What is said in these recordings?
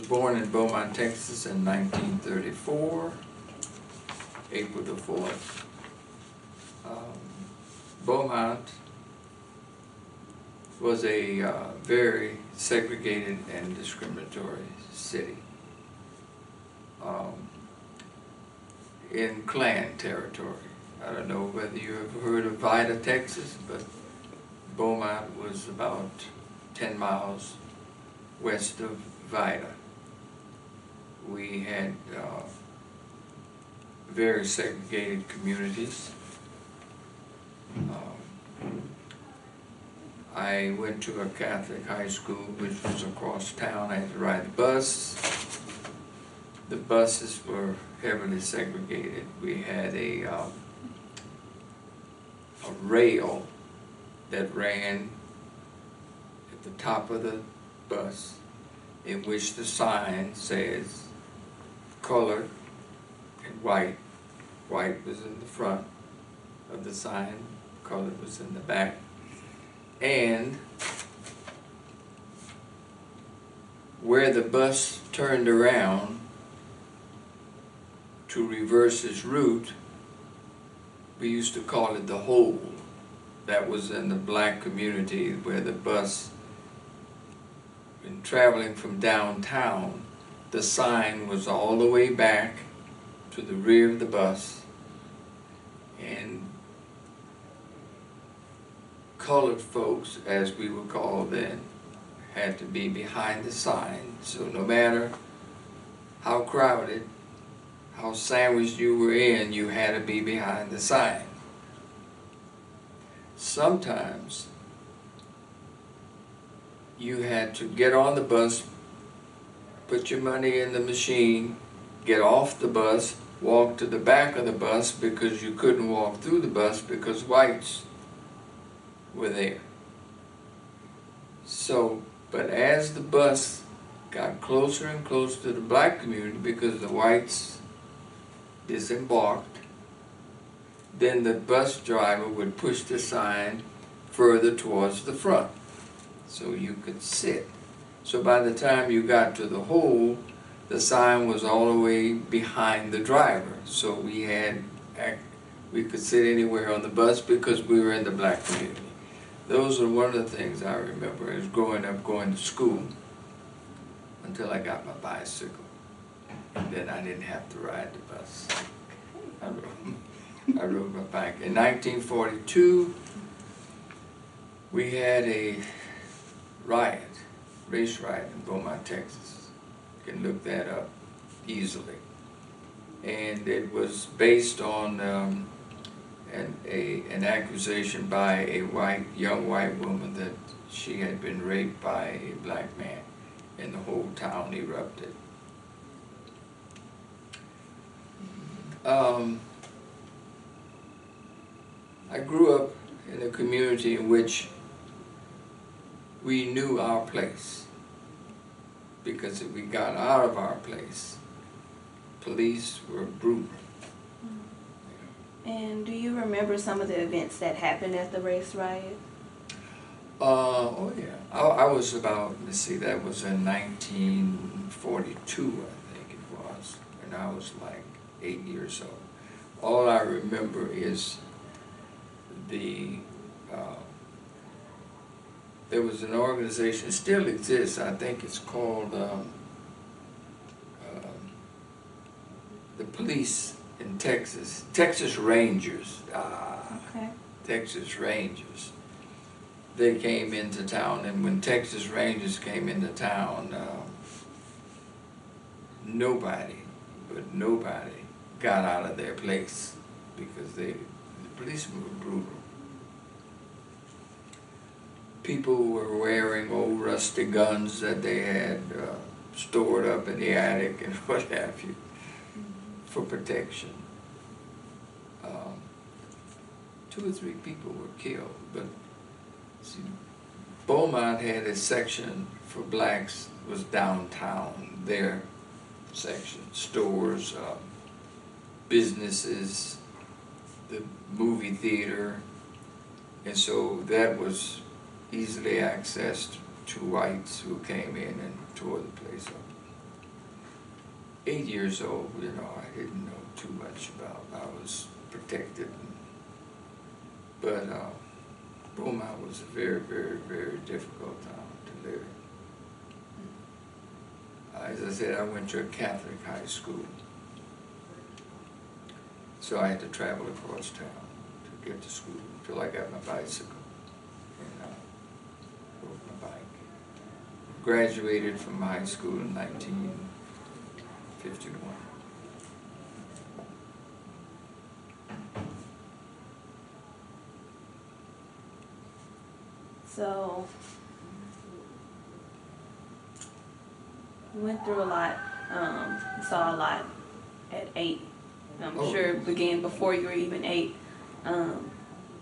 born in Beaumont, Texas in 1934, April the 4th. Beaumont was a very segregated and discriminatory city in Klan territory. I don't know whether you have heard of Riot, Texas, but Beaumont was about 10 miles west of Vida. We had very segregated communities. I went to a Catholic high school which was across town. I had to ride the bus. The buses were heavily segregated. We had a rail that ran at the top of the bus, in which the sign says colored and white. White was in the front of the sign, colored was in the back. And where the bus turned around to reverse its route, we used to call it the hole. That was in the black community where the bus, in traveling from downtown, the sign was all the way back to the rear of the bus, and colored folks, as we were called then, had to be behind the sign. So no matter how crowded, how sandwiched you were in, you had to be behind the sign. Sometimes you had to get on the bus, put your money in the machine, get off the bus, walk to the back of the bus because you couldn't walk through the bus because whites were there. So, but as the bus got closer and closer to the black community because the whites disembarked, then the bus driver would push the sign further towards the front so you could sit. So by the time you got to the hole, the sign was all the way behind the driver. So we could sit anywhere on the bus because we were in the black community. Those are one of the things I remember as growing up, going to school until I got my bicycle. And then I didn't have to ride the bus. I rode my bike. In 1942, we had a riot, race riot in Beaumont, Texas. You can look that up easily. And it was based on an accusation by a young white woman that she had been raped by a black man, and the whole town erupted. I grew up in a community in which we knew our place, because if we got out of our place, police were brutal. And do you remember some of the events that happened at the race riot? Oh yeah. I was about, let's see, that was in 1942, I think it was, and I was like 8 years old. All I remember is there was an organization, it still exists, I think it's called the police in Texas, Texas Rangers. Okay. Texas Rangers. They came into town, and when Texas Rangers came into town, nobody got out of their place because the policemen were brutal. People were wearing old rusty guns that they had stored up in the attic and what have you for protection. 2 or 3 people were killed, but see, Beaumont had a section for blacks, was downtown, their section, stores, businesses, the movie theater, and so that was easily accessed to whites who came in and tore the place up. 8 years old, you know, I didn't know too much about. I was protected, but Beaumont was a very, very, very difficult town to live in. As I said, I went to a Catholic high school, so I had to travel across town to get to school until I got my bicycle and rode my bike. Graduated from high school in 1951. So, you went through a lot, saw a lot at 8. I'm sure it began before you were even 8.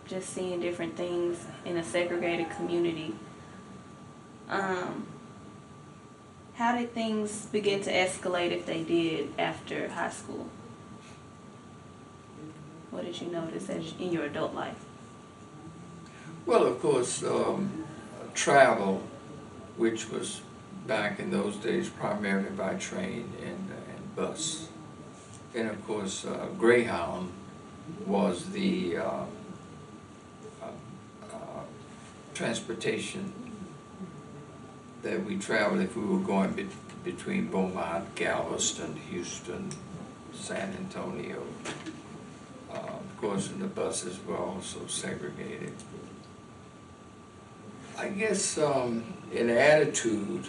Just seeing different things in a segregated community. How did things begin to escalate, if they did, after high school? What did you notice in your adult life? Well, of course, travel, which was back in those days primarily by train and bus. And of course, Greyhound was the transportation that we traveled if we were going between Beaumont, Galveston, Houston, San Antonio. Of course, and the buses were also segregated. I guess in attitude,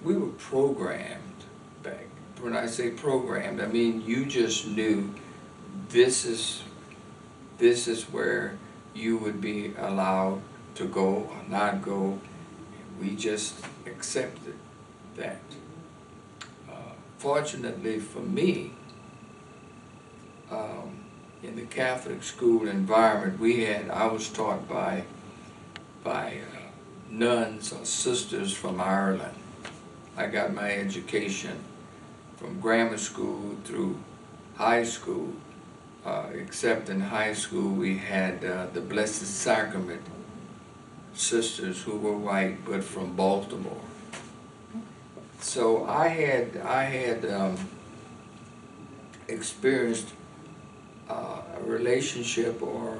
we were programmed back. When I say programmed, I mean you just knew this is where you would be allowed to go or not go. We just accepted that. Fortunately for me, in the Catholic school environment I was taught by nuns or sisters from Ireland. I got my education from grammar school through high school, except in high school we had the Blessed Sacrament sisters who were white but from Baltimore. So I had experienced a relationship or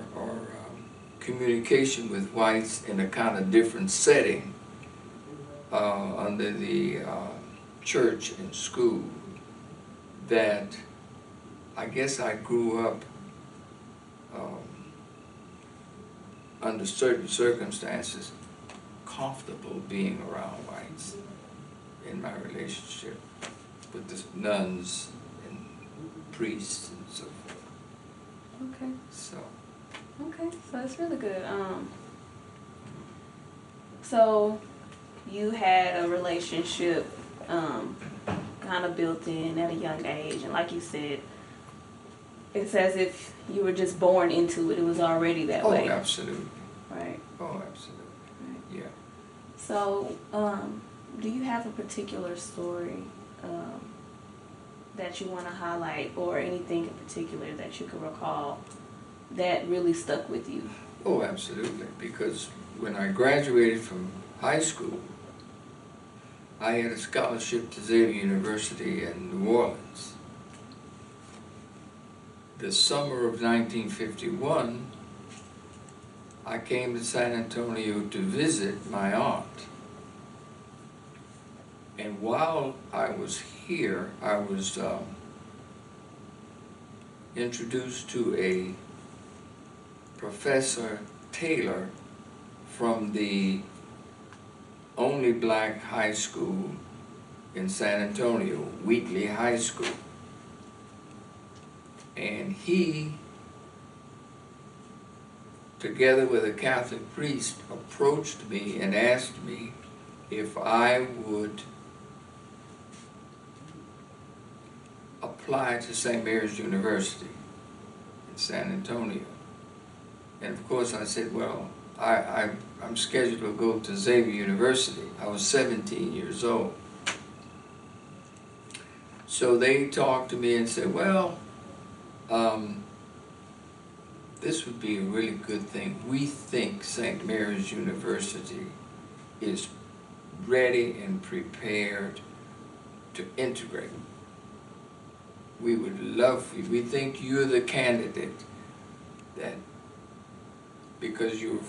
communication with whites in a kind of different setting under the church and school, that I guess I grew up under certain circumstances comfortable being around whites in my relationship with the nuns and priests and so forth. Okay. So That's really good. So you had a relationship kind of built in at a young age, and like you said, it's as if you were just born into it. It was already that way. Oh, absolutely. Right. Oh, absolutely. Right. Yeah. So, do you have a particular story that you want to highlight, or anything in particular that you can recall that really stuck with you? Oh, absolutely. Because when I graduated from high school, I had a scholarship to Xavier University in New Orleans. The summer of 1951, I came to San Antonio to visit my aunt. And while I was here, I was introduced to a Professor Taylor from the only black high school in San Antonio, Wheatley High School. And he, together with a Catholic priest, approached me and asked me if I would apply to St. Mary's University in San Antonio. And of course I said, well, I'm scheduled to go to Xavier University. I was 17 years old. So they talked to me and said, well, this would be a really good thing. We think St. Mary's University is ready and prepared to integrate. We would love you. We think you're the candidate that, because you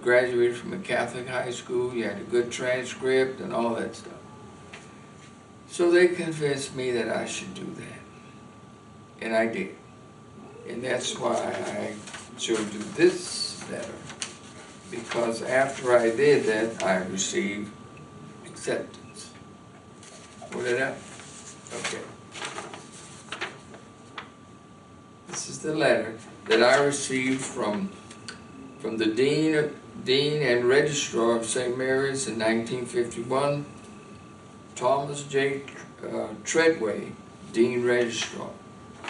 graduated from a Catholic high school, you had a good transcript and all that stuff. So they convinced me that I should do that. And I did. And that's why I showed you this letter. Because after I did that, I received acceptance. Hold it up. Okay. This is the letter that I received from the Dean and Registrar of St. Mary's in 1951, Thomas J. Treadway, Dean Registrar.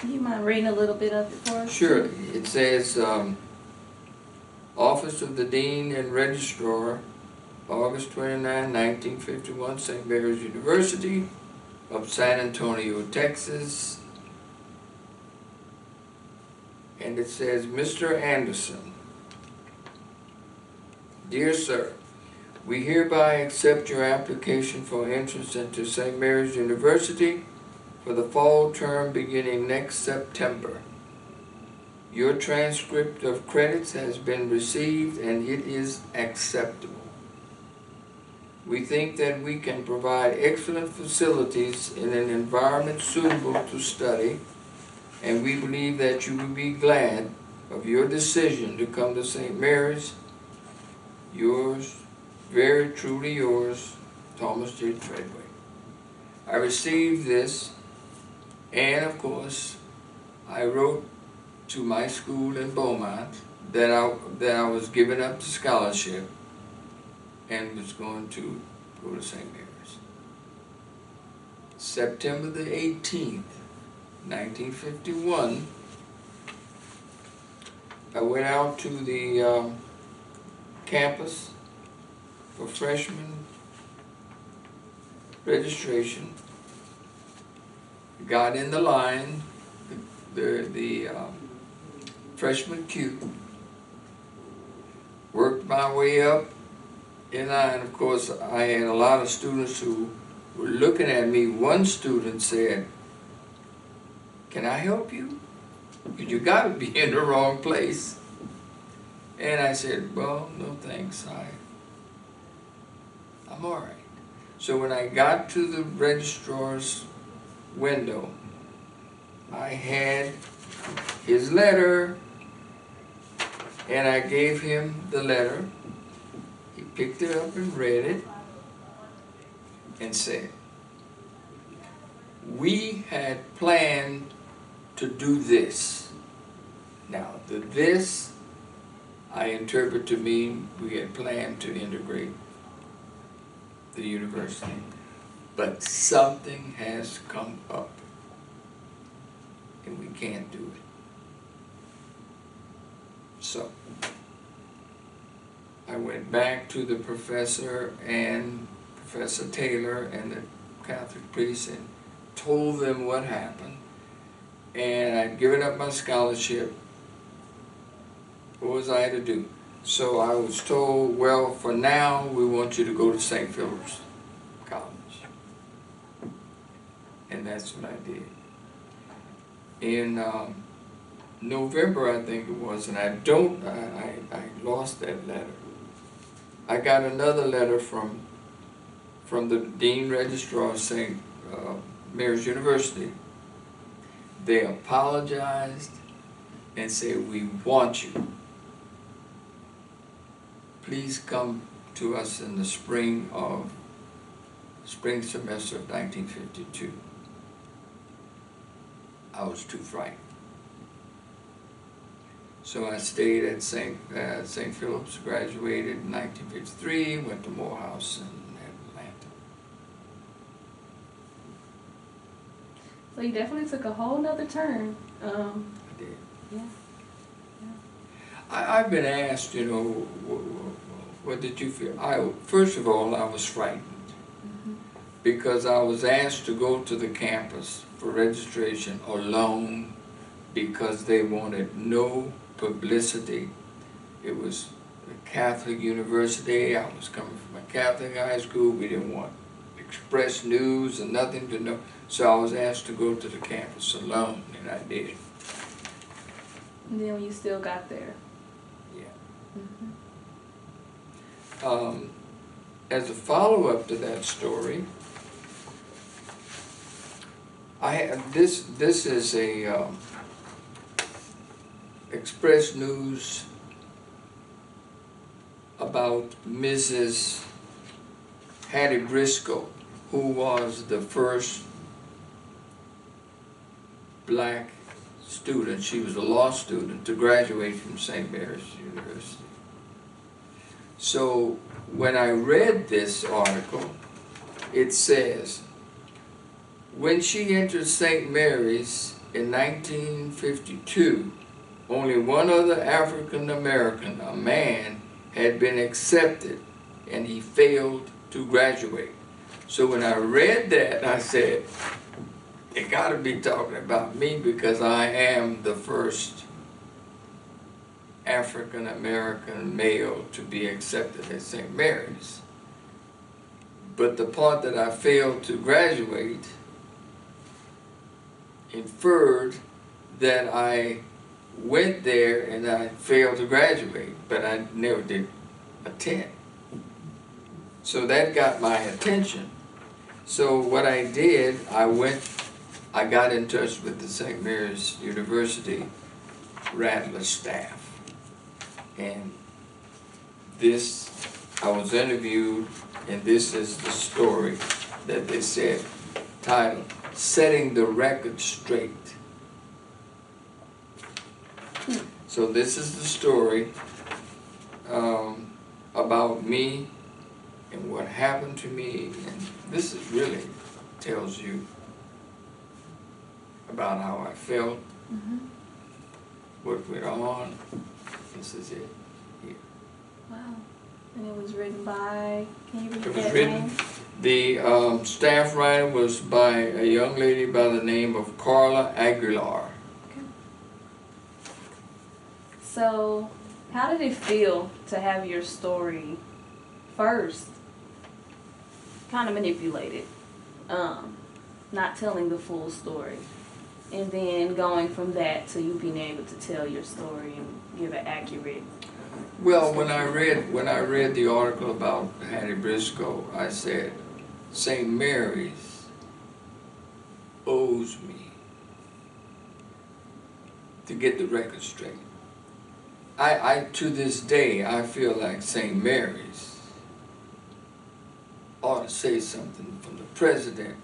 Do you mind reading a little bit of it for us? Sure. It says, Office of the Dean and Registrar, August 29, 1951, St. Mary's University of San Antonio, Texas. And it says, Mr. Anderson, dear sir, we hereby accept your application for entrance into St. Mary's University for the fall term beginning next September. Your transcript of credits has been received and it is acceptable. We think that we can provide excellent facilities in an environment suitable to study, and we believe that you will be glad of your decision to come to St. Mary's. Yours, very truly yours, Thomas J. Treadway. I received this, and of course, I wrote to my school in Beaumont that I was giving up the scholarship and was going to go to St. Mary's. September the 18th, 1951, I went out to the campus for freshman registration, got in the line, the freshman queue, worked my way up in line. Of course, I had a lot of students who were looking at me. One student said, "Can I help you? You got to be in the wrong place." And I said, "Well, no thanks, I'm all right." So when I got to the registrar's window, I had his letter, and I gave him the letter. He picked it up and read it and said, "We had planned to do this." Now, the this I interpret to mean we had planned to integrate the university, but something has come up and we can't do it. So I went back to the professor and Professor Taylor and the Catholic priest and told them what happened, and I'd given up my scholarship. What was I to do? So I was told, well, for now, we want you to go to St. Philip's College. And that's what I did. In November, I think it was, and I lost that letter. I got another letter from the Dean Registrar of St. Mary's University. They apologized and said, "We want you. Please come to us in the spring semester of 1952. I was too frightened. So I stayed at St. Philip's, graduated in 1953, went to Morehouse in Atlanta. So you definitely took a whole nother turn. I did. Yeah. I've been asked, what did you feel? First of all, I was frightened because I was asked to go to the campus for registration alone because they wanted no publicity. It was a Catholic university. I was coming from a Catholic high school. We didn't want express news and nothing to know. So I was asked to go to the campus alone, and I did. And then when you still got there. Yeah. Mm-hmm. As a follow-up to that story, I have this is a Express News about Mrs. Hattie Briscoe, who was the first black student. She was a law student to graduate from St. Mary's University. So when I read this article, it says, when she entered St. Mary's in 1952, only one other African American, a man, had been accepted, and he failed to graduate. So when I read that, I said, they gotta be talking about me because I am the first African American male to be accepted at St. Mary's. But the part that I failed to graduate inferred that I went there and I failed to graduate, but I never did attend. So that got my attention. So what I did, I got in touch with the St. Mary's University Rattler staff. And I was interviewed, and this is the story that they said, titled, Setting the Record Straight. So this is the story about me and what happened to me, and this is really tells you about how I felt, what went on. This is it here. Wow. And it was written by, can you read It was that written, name? the staff writer was by a young lady by the name of Carla Aguilar. Okay. So, how did it feel to have your story first kind of manipulated, not telling the full story, and then going from that to you being able to tell your story and give an accurate? Well, when I read the article about Hattie Briscoe, I said, St. Mary's owes me to get the record straight. I to this day, I feel like St. Mary's ought to say something from the president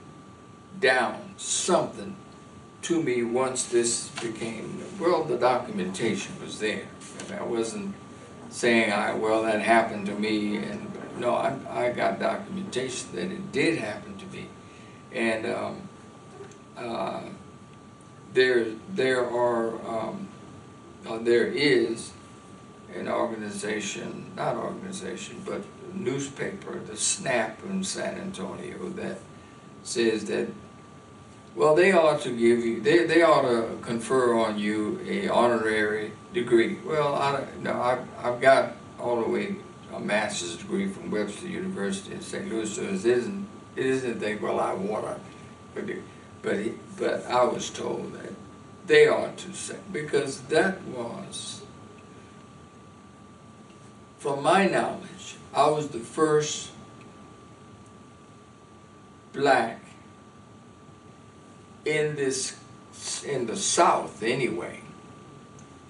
down, something to me once this became, well, the documentation was there. And I wasn't saying, well, that happened to me, and no, I got documentation that it did happen to me. And there is an organization, not organization, but newspaper, the Snap in San Antonio, that says that, well, they ought to give you, they ought to confer on you a honorary degree. Well, I've got all the way a master's degree from Webster University in St. Louis, so it isn't think, well, I want to, but I was told that they ought to say, because that was, from my knowledge, I was the first black in the South anyway,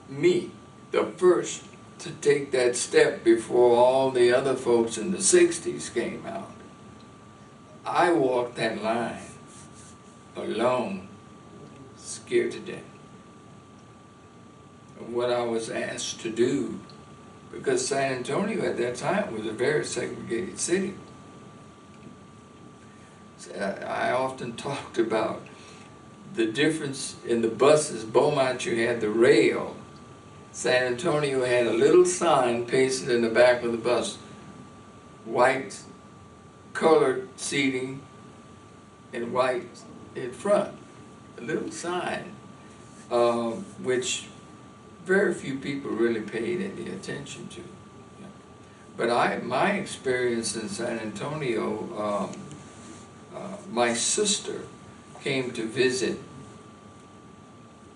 me, the first to take that step before all the other folks in the 60s came out. I walked that line alone, scared to death of what I was asked to do, because San Antonio at that time was a very segregated city. I often talked about the difference in the buses. Beaumont, you had the rail. San Antonio had a little sign pasted in the back of the bus, white colored seating and white in front. A little sign, which very few people really paid any attention to. But my experience in San Antonio, my sister came to visit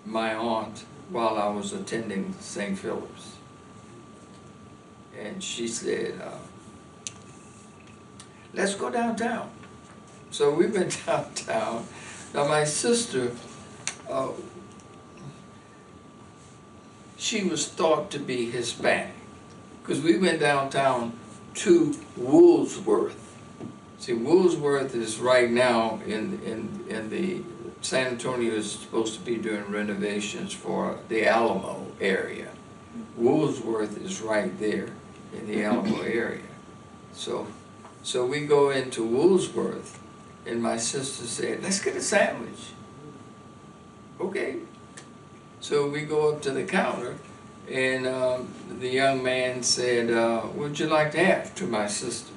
my aunt while I was attending St. Philip's. And she said, let's go downtown. So we went downtown. Now my sister, she was thought to be Hispanic, because we went downtown to Woolsworth. See, Woolsworth is right now in the, San Antonio is supposed to be doing renovations for the Alamo area. Woolsworth is right there in the Alamo area. So we go into Woolsworth, and my sister said, let's get a sandwich. Okay. So we go up to the counter, and the young man said, what would you like to have, to my sister?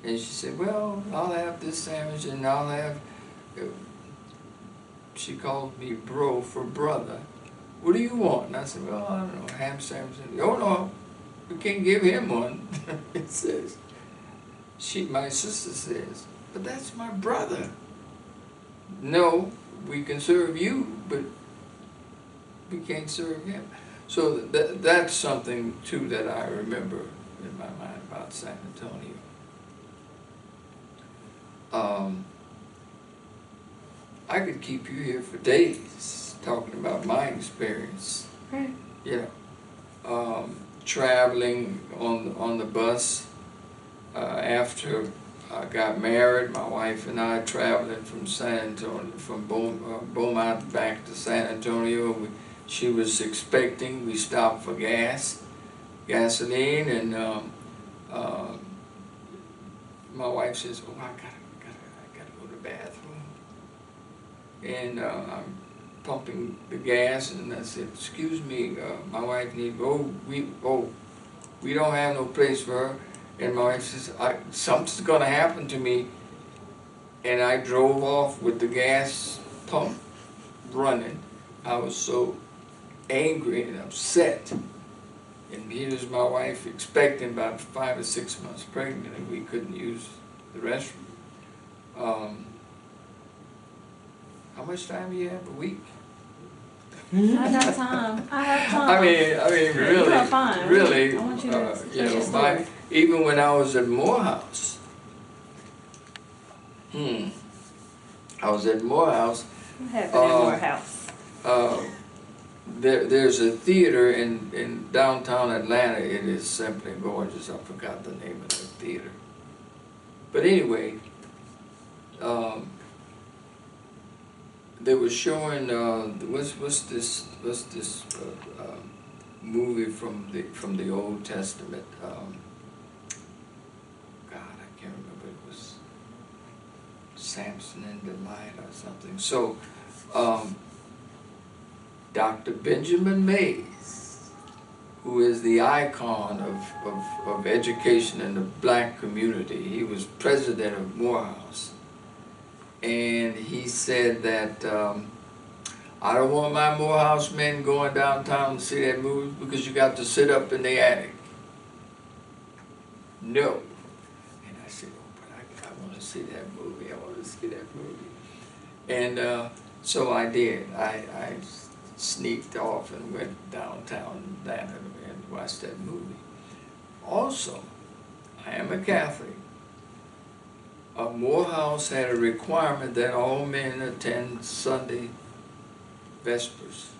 And she said, well, I'll have this sandwich, and I'll have, she called me bro for brother. What do you want? And I said, well, I don't know, ham sandwich. Oh no, we can't give him one. It says, my sister says, but that's my brother. No, we can serve you, but we can't serve him. So that's something too that I remember in my mind about San Antonio. I could keep you here for days talking about my experience. Right. You know, traveling on the bus after I got married. My wife and I traveling from San Antonio, from Beaumont back to San Antonio. She was expecting. We stopped for gasoline, and my wife says, "Oh, I gotta go to the bathroom." And I'm pumping the gas, and I said, "Excuse me, my wife needs to go. We don't have no place for her." And my wife says, "Something's gonna happen to me." And I drove off with the gas pump running. I was so angry and upset. And here's my wife expecting, about 5 or 6 months pregnant, and we couldn't use the restroom. How much time do you have? A week? I got time. I have time. I mean, really, you are fine. really. I want you to You know, your story. even when I was at Morehouse, I was at Morehouse. What happened in Morehouse? There's a theater in downtown Atlanta. It is simply gorgeous. I forgot the name of the theater. But anyway, they were showing what's this movie from the Old Testament. God, I can't remember. It was Samson and Delilah or something. So Dr. Benjamin Mays, who is the icon of education in the black community, he was president of Morehouse. And he said that, I don't want my Morehouse men going downtown to see that movie because you got to sit up in the attic. No. And I said, oh, but I want to see that movie. I want to see that movie. And so I did. I sneaked off and went downtown Atlanta and watched that movie. Also, I am a Catholic. Morehouse had a requirement that all men attend Sunday Vespers.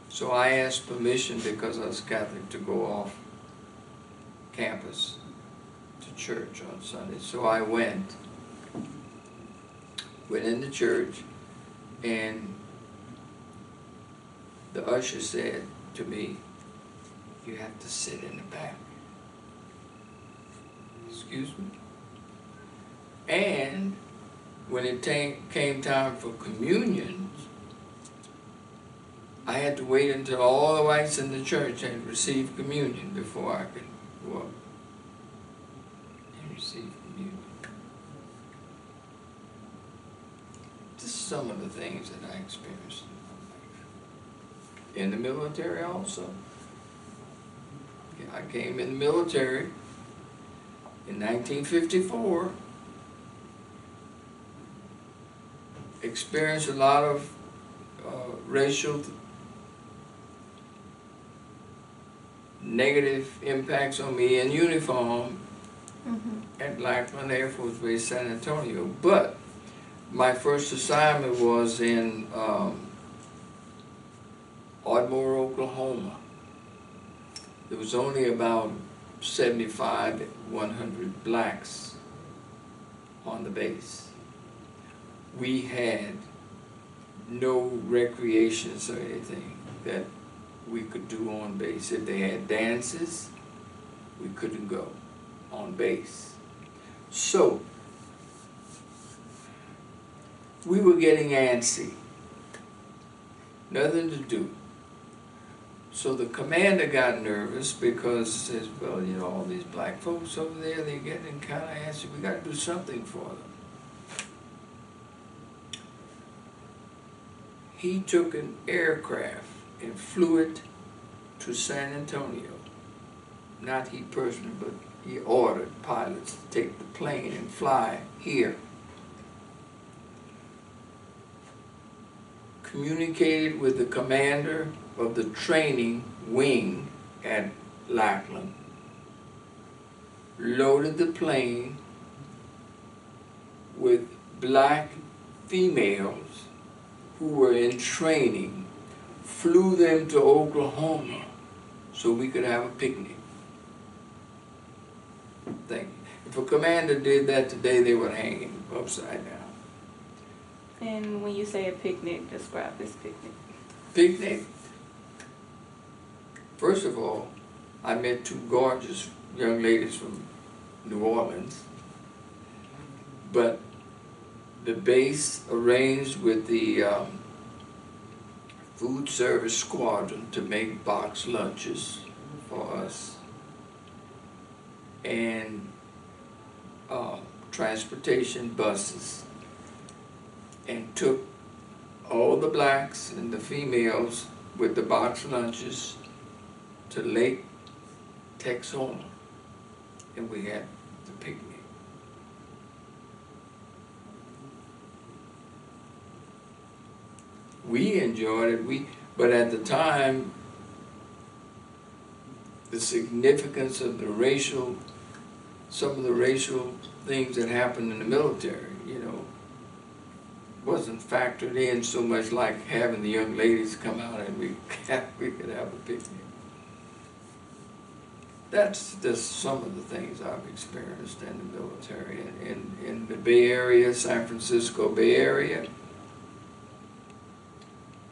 So I asked permission, because I was Catholic, to go off campus to church on Sunday. So I went in the church, and the usher said to me, "You have to sit in the back." Excuse me? And when it came time for communion, I had to wait until all the whites in the church had received communion before I could go up and receive communion. This is some of the things that I experienced in my life. In the military also. I came in the military in 1954. experienced a lot of racial negative impacts on me in uniform at Lackland Air Force Base, San Antonio. But my first assignment was in Ardmore, Oklahoma. There was only about 75, 100 blacks on the base. We had no recreations or anything that we could do on base. If they had dances, we couldn't go on base. So, we were getting antsy. Nothing to do. So the commander got nervous because he says, well, you know, all these black folks over there, they're getting kind of antsy. We got to do something for them. He took an aircraft and flew it to San Antonio. Not he personally, but he ordered pilots to take the plane and fly here. Communicated with the commander of the training wing at Lackland. Loaded the plane with black females who were in training, flew them to Oklahoma so we could have a picnic. Thank you. If a commander did that today, they would hang him upside down. And when you say a picnic, describe this picnic. Picnic? First of all, I met two gorgeous young ladies from New Orleans, but the base arranged with the food service squadron to make box lunches for us, and transportation buses, and took all the blacks and the females with the box lunches to Lake Texoma, and we had the picnic. We enjoyed it, but at the time, the significance of the racial, some of the racial things that happened in the military, you know, wasn't factored in so much like having the young ladies come out and we could have a picnic. That's just some of the things I've experienced in the military. In the Bay Area, San Francisco Bay Area,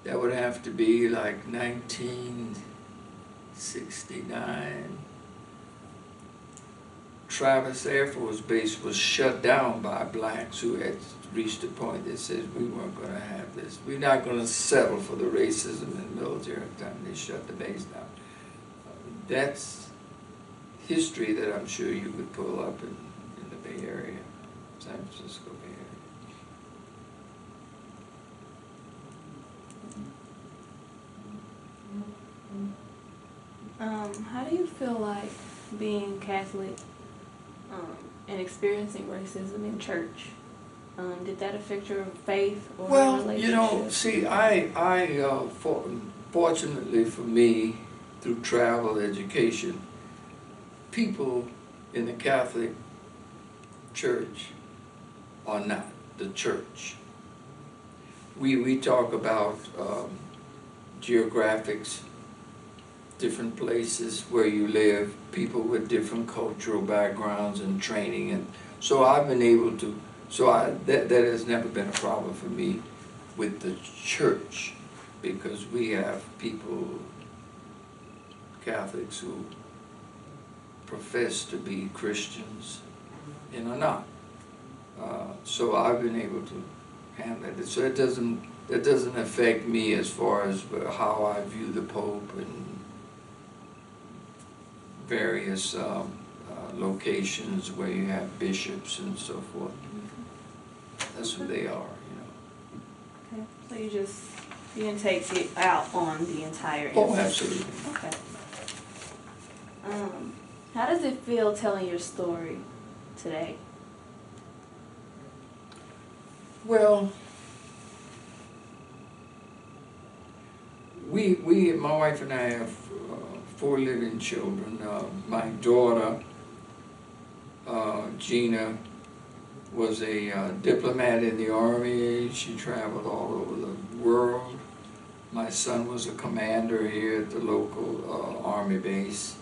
that would have to be like 1969. Travis Air Force Base was shut down by blacks who had reached a point that said we weren't going to have this. We're not going to settle for the racism in the military at the time they shut the base down. That's history that I'm sure you could pull up in the Bay Area, San Francisco Bay Area. How do you feel like being Catholic and experiencing racism in church? Did that affect your faith or relationship? You know, see, fortunately for me, through travel education, people in the Catholic Church are not the church. We talk about geographics, different places where you live, people with different cultural backgrounds and training, and so I've been able to. So that has never been a problem for me with the church, because we have people, Catholics, who profess to be Christians and are not. So I've been able to handle it. So it doesn't affect me as far as how I view the Pope and various locations where you have bishops and so forth. That's who they are, you know. Okay, so you didn't take it out on the entire Oh, incident. absolutely. Okay. How does it feel telling your story today? Well, my wife and I have 4 living children. My daughter, Gina, was a diplomat in the Army. She traveled all over the world. My son was a commander here at the local Army base.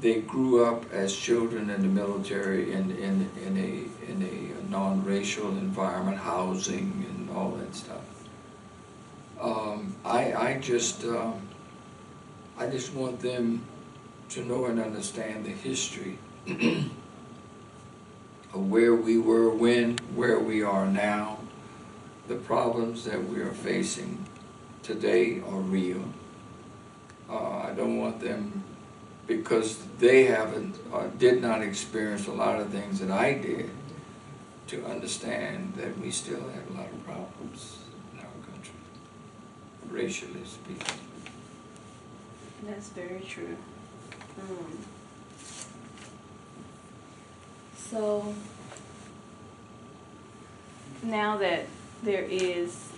They grew up as children in the military in a non-racial environment, housing and all that stuff. I just want them to know and understand the history of where we were when, where we are now. The problems that we are facing today are real. I don't want them, because they haven't or did not experience a lot of things that I did, to understand that we still have a lot of problems in our country, racially speaking. That's very true. So now that there is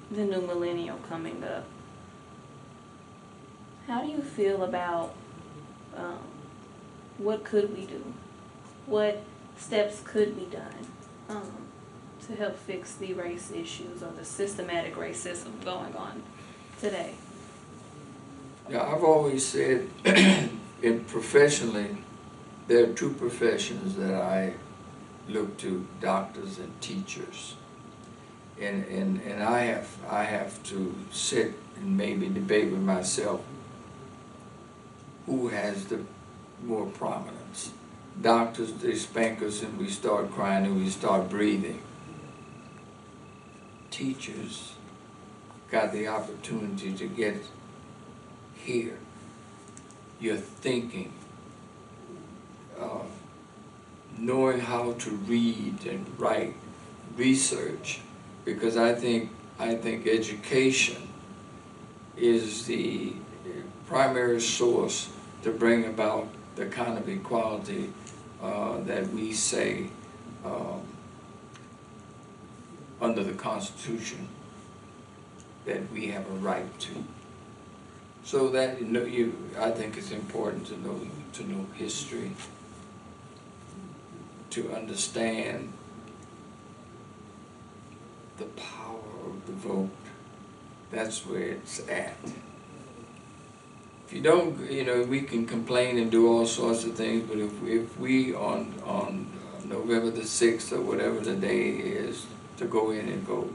the new millennial coming up, how do you feel about what could we do? What steps could be done to help fix the race issues or the systematic racism going on today? Yeah, I've always said, professionally, there are 2 professions that I look to: doctors and teachers. And I have to sit and maybe debate with myself who has the more prominence. Doctors, they spank us and we start crying and we start breathing. Teachers got the opportunity to get here. You're thinking, knowing how to read and write, research, because I think education is the primary source to bring about the kind of equality that we say under the Constitution that we have a right to. So that I think it's important to know history, to understand the power of the vote. That's where it's at. If you don't, we can complain and do all sorts of things, but if we on November the 6th or whatever the day is to go in and vote,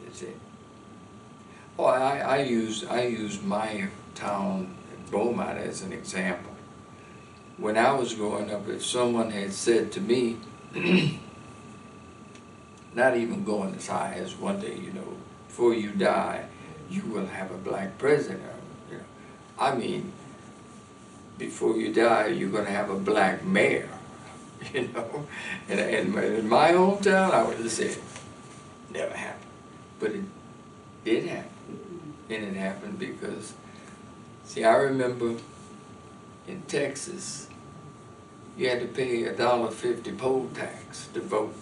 that's it. Oh, I use my town, Beaumont, as an example. When I was growing up, if someone had said to me, not even going as high as one day, before you die, you will have a black president. I mean, before you die, you're going to have a black mayor. And in my hometown, I would have said, never happened. But it did happen. And it happened because, see, I remember in Texas, you had to pay $1.50 poll tax to vote.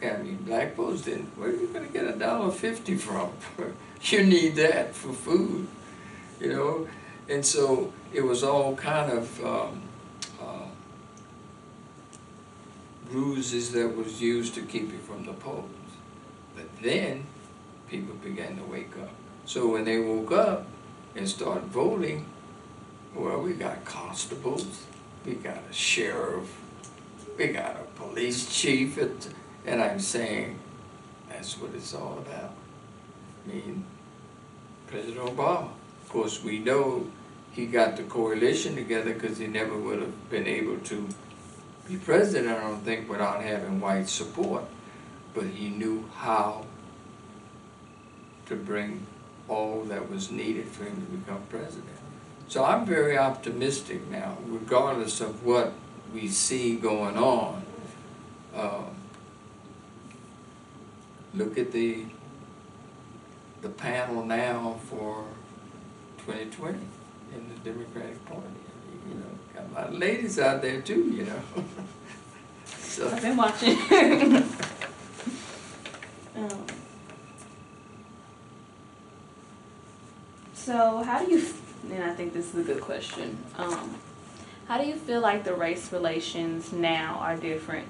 I mean, black folks didn't. Where are you going to get $1.50 from? You need that for food, And so it was all kind of ruses that was used to keep you from the polls. But then people began to wake up. So when they woke up and started voting, well, we got constables, we got a sheriff, we got a police chief, and I'm saying that's what it's all about. I mean, President Obama, of course, we know he got the coalition together because he never would have been able to be president, I don't think, without having white support. But he knew how to bring all that was needed for him to become president. So I'm very optimistic now, regardless of what we see going on. Look at the panel now for 2020 in the Democratic Party. Got a lot of ladies out there too, So I've been watching. So how do you, and I think this is a good question, how do you feel like the race relations now are different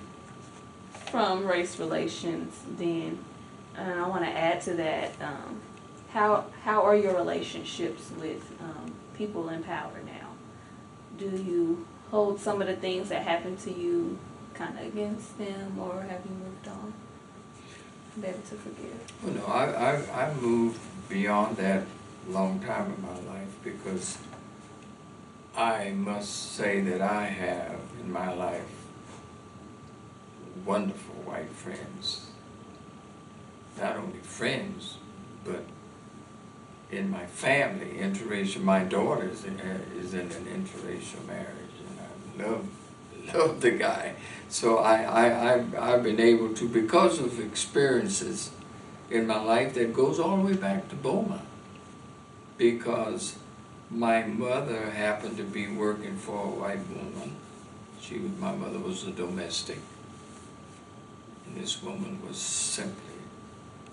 from race relations then? And I want to add to that, how are your relationships with people in power now? Do you hold some of the things that happened to you kind of against them, or have you moved on? Be able to forgive? Well, no, I moved beyond that a long time in my life, because I must say that I have in my life wonderful white friends. Not only friends, but in my family, interracial. My daughter is in an interracial marriage, and I love the guy. So I've been able to, because of experiences in my life that goes all the way back to Beaumont, because my mother happened to be working for a white woman. My mother was a domestic, and this woman was simply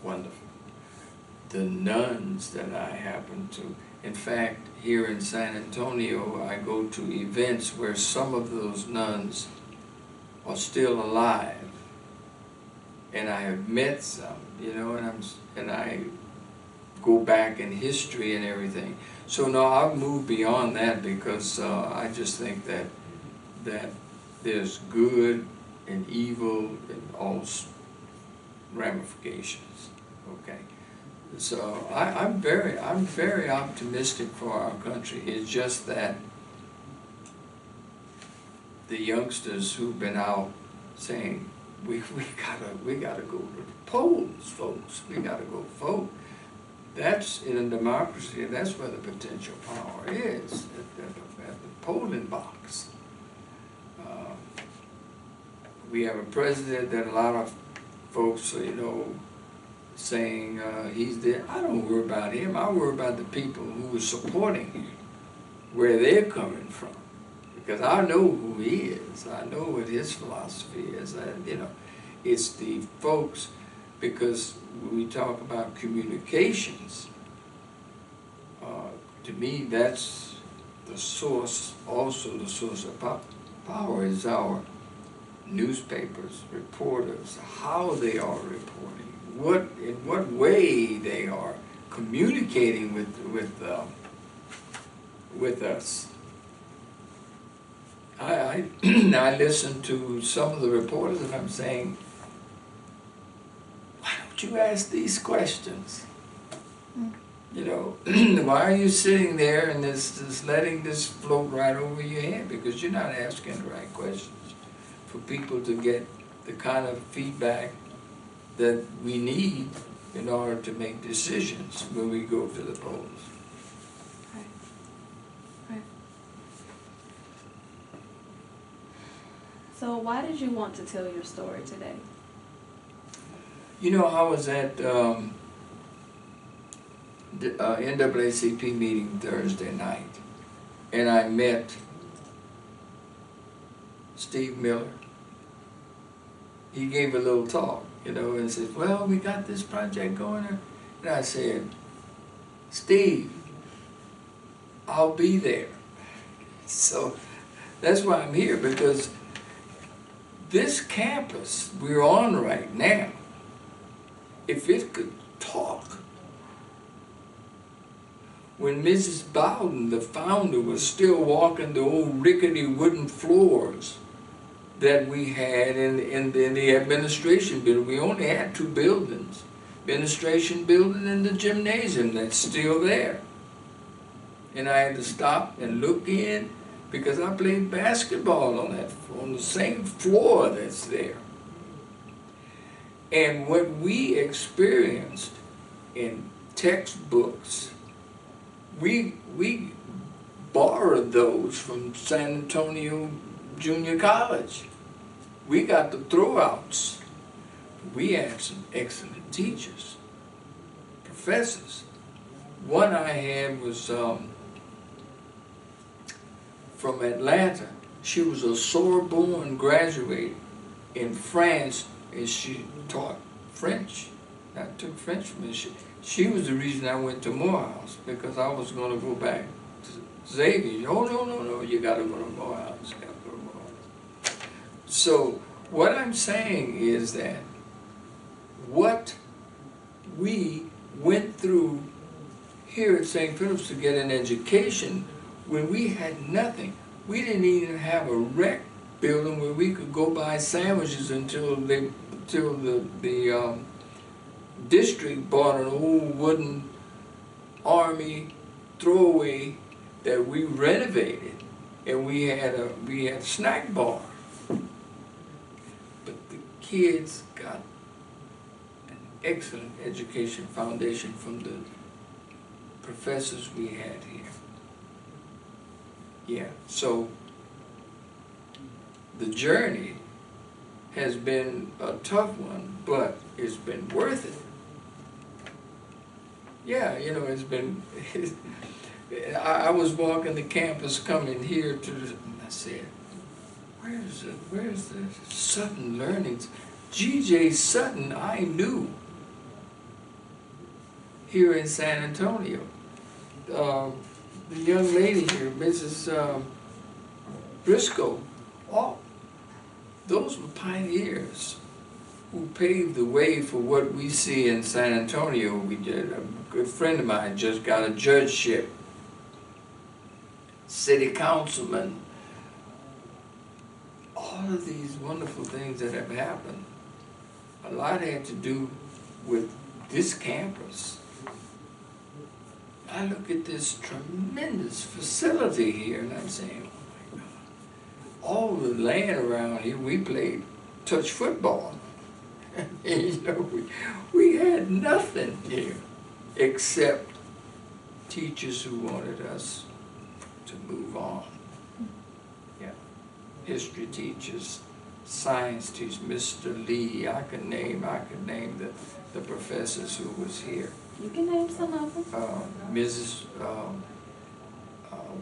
wonderful. The nuns that I happened to, in fact, here in San Antonio, I go to events where some of those nuns are still alive, and I have met some, you know, and I go back in history and everything. So no, I've moved beyond that, because I just think that there's good and evil in all ramifications. Okay, so I'm very optimistic for our country. It's just that the youngsters who've been out saying we gotta go to the polls, folks. We gotta go vote. That's in a democracy. That's where the potential power is, at the polling box. We have a president that a lot of folks, you know, saying he's there. I don't worry about him. I worry about the people who are supporting him, where they're coming from, because I know who he is. I know what his philosophy is. You know, it's the folks, because when we talk about communications, to me that's the source. Also, the source of power is our newspapers, reporters, how they are reporting, in what way they are communicating with us. I listen to some of the reporters, and I'm saying, why don't you ask these questions? You know, why are you sitting there and just letting this float right over your head? Because you're not asking the right questions for people to get the kind of feedback that we need in order to make decisions when we go to the polls. Right. So why did you want to tell your story today? You know, I was at the NAACP meeting Thursday night, and I met Steve Miller. He gave a little talk, you know, and said, well, we got this project going. And I said, Steve, I'll be there. So that's why I'm here, because this campus we're on right now, if it could talk, when Mrs. Bowden, the founder, was still walking the old rickety wooden floors that we had in the administration building. We only had two buildings, administration building and the gymnasium that's still there. And I had to stop and look in, because I played basketball on the same floor that's there. And what we experienced in textbooks, we borrowed those from San Antonio Junior College. We got the throwouts. We had some excellent teachers, professors. One I had was from Atlanta. She was a Sorbonne graduate in France, and she taught French I took French from her. She was the reason I went to Morehouse, because I was going to go back to Xavier. Oh, no, no, no, you got to go to Morehouse. You got to go to Morehouse. So what I'm saying is that what we went through here at St. Philip's to get an education, when we had nothing. We didn't even have a rec building where we could go buy sandwiches until the district bought an old wooden army throwaway that we renovated, and we had a snack bar. But the kids got an excellent education foundation from the professors we had here. Yeah, so the journey has been a tough one, but it's been worth it. Yeah, you know, it's been, I was walking the campus coming here to the, and I said, where's the Sutton Learnings? G.J. Sutton I knew here in San Antonio. The young lady here, Mrs. Briscoe, all those were pioneers who paved the way for what we see in San Antonio. We did. A good friend of mine just got a judgeship, city councilman. All of these wonderful things that have happened, a lot had to do with this campus. I look at this tremendous facility here and I'm saying, oh my God, all the land around here, we played touch football. You know, we had nothing here except teachers who wanted us to move on. Yeah, history teachers, science teachers, Mr. Lee, I could name the professors who was here. You can name some of them. Mrs.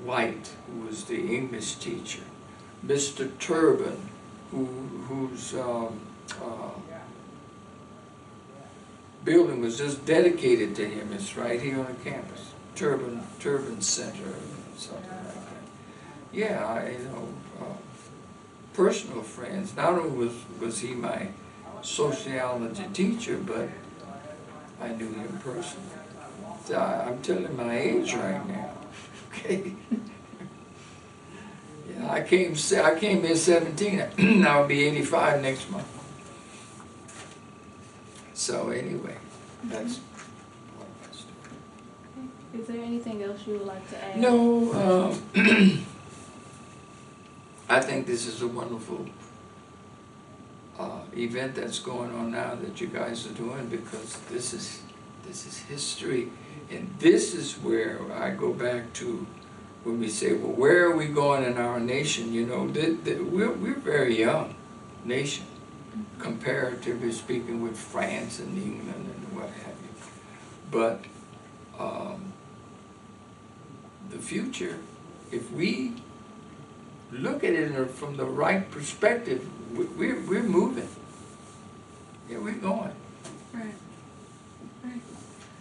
White, who was the English teacher. Mr. Turbin, whose building was just dedicated to him. It's right here on the campus. Turbin Center, something like that. Yeah, you know, personal friends. Not only was he my sociology teacher, but I knew him personally. So I'm telling my age right now. Okay. Yeah, I came here 17. I'll be 85 next month. So anyway, that's what I was doing. Is there anything else you would like to add? No. I think this is a wonderful event that's going on now that you guys are doing, because this is history, and this is where I go back to when we say, well, where are we going in our nation? You know, we're very young nation, comparatively speaking, with France and England and what have you. But the future, if we look at it from the right perspective, we're moving. Yeah, we're going. Right. Right.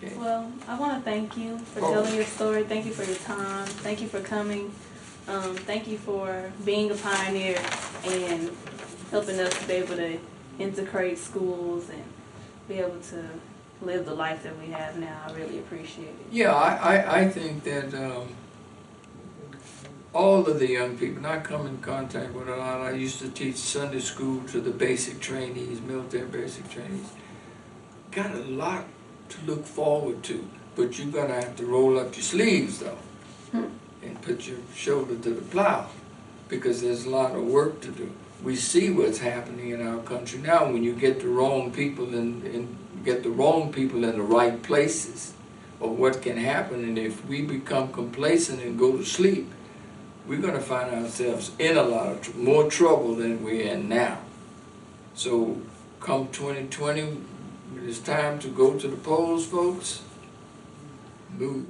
Okay. Well, I want to thank you for telling your story. Thank you for your time. Thank you for coming. Thank you for being a pioneer and helping us to be able to integrate schools and be able to live the life that we have now. I really appreciate it. Yeah, I think that all of the young people, and I come in contact with a lot. I used to teach Sunday school to the basic trainees, military basic trainees. Got a lot to look forward to, but you're gonna have to roll up your sleeves though, and put your shoulder to the plow, because there's a lot of work to do. We see what's happening in our country now. When you get the wrong people in the right places, or what can happen, and if we become complacent and go to sleep, we're going to find ourselves in a lot of more trouble than we're in now. So come 2020, it's time to go to the polls, folks. Move.